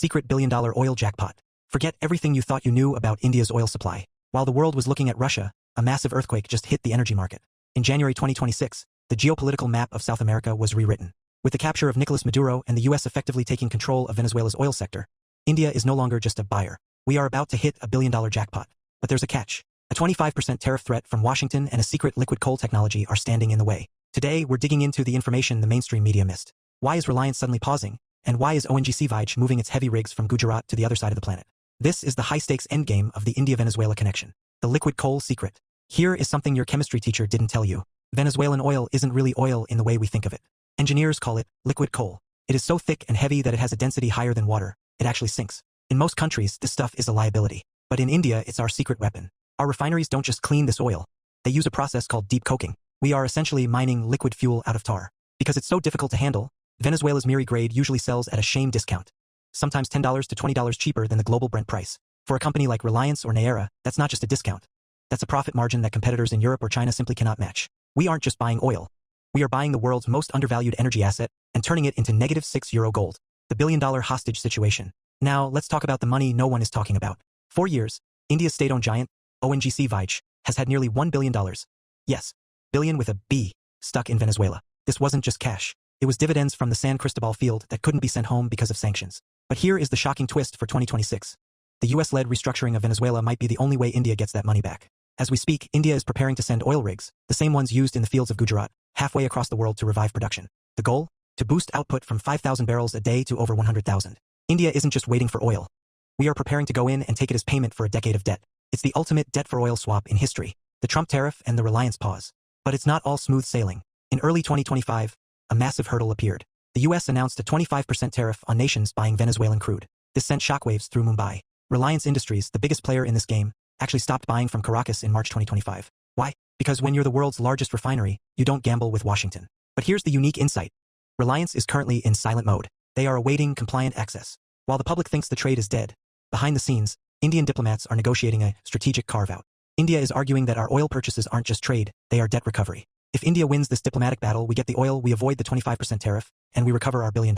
secret billion-dollar oil jackpot. Forget everything you thought you knew about India's oil supply. While the world was looking at Russia, a massive earthquake just hit the energy market. In January 2026, the geopolitical map of South America was rewritten. With the capture of Nicolas Maduro and the US effectively taking control of Venezuela's oil sector, India is no longer just a buyer. We are about to hit a billion-dollar jackpot. But there's a catch. A 25% tariff threat from Washington and a secret liquid coal technology are standing in the way. Today, we're digging into the information the mainstream media missed. Why is Reliance suddenly pausing? And why is ONGC Vij moving its heavy rigs from Gujarat to the other side of the planet? This is the high-stakes endgame of the India-Venezuela connection. The liquid coal secret. Here is something your chemistry teacher didn't tell you. Venezuelan oil isn't really oil in the way we think of it. Engineers call it liquid coal. It is so thick and heavy that it has a density higher than water. It actually sinks. In most countries, this stuff is a liability. But in India, it's our secret weapon. Our refineries don't just clean this oil. They use a process called deep coking. We are essentially mining liquid fuel out of tar. Because it's so difficult to handle, Venezuela's Miri grade usually sells at a shame discount. Sometimes $10 to $20 cheaper than the global Brent price. For a company like Reliance or Naera, that's not just a discount. That's a profit margin that competitors in Europe or China simply cannot match. We aren't just buying oil. We are buying the world's most undervalued energy asset and turning it into -€6 gold. The billion-dollar hostage situation. Now, let's talk about the money no one is talking about. For years, India's state-owned giant, ONGC Vij, has had nearly $1 billion. Yes, billion with a B, stuck in Venezuela. This wasn't just cash. It was dividends from the San Cristobal field that couldn't be sent home because of sanctions. But here is the shocking twist for 2026. The US-led restructuring of Venezuela might be the only way India gets that money back. As we speak, India is preparing to send oil rigs, the same ones used in the fields of Gujarat, halfway across the world to revive production. The goal? To boost output from 5,000 barrels a day to over 100,000. India isn't just waiting for oil. We are preparing to go in and take it as payment for a decade of debt. It's the ultimate debt-for-oil swap in history. The Trump tariff and the Reliance pause. But it's not all smooth sailing. In early 2025, a massive hurdle appeared. The US announced a 25% tariff on nations buying Venezuelan crude. This sent shockwaves through Mumbai. Reliance Industries, the biggest player in this game, actually stopped buying from Caracas in March 2025. Why? Because when you're the world's largest refinery, you don't gamble with Washington. But here's the unique insight. Reliance is currently in silent mode. They are awaiting compliant access. While the public thinks the trade is dead, behind the scenes, Indian diplomats are negotiating a strategic carve-out. India is arguing that our oil purchases aren't just trade, they are debt recovery. If India wins this diplomatic battle, we get the oil, we avoid the 25% tariff, and we recover our $1 billion.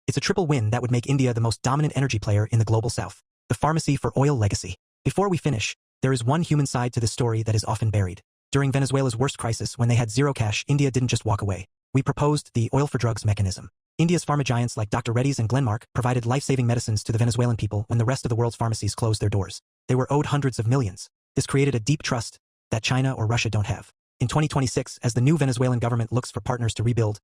It's a triple win that would make India the most dominant energy player in the global south. The pharmacy for oil legacy. Before we finish, there is one human side to this story that is often buried. During Venezuela's worst crisis, when they had zero cash, India didn't just walk away. We proposed the oil for drugs mechanism. India's pharma giants like Dr. Reddy's and Glenmark provided life-saving medicines to the Venezuelan people when the rest of the world's pharmacies closed their doors. They were owed hundreds of millions. This created a deep trust that China or Russia don't have. In 2026, as the new Venezuelan government looks for partners to rebuild,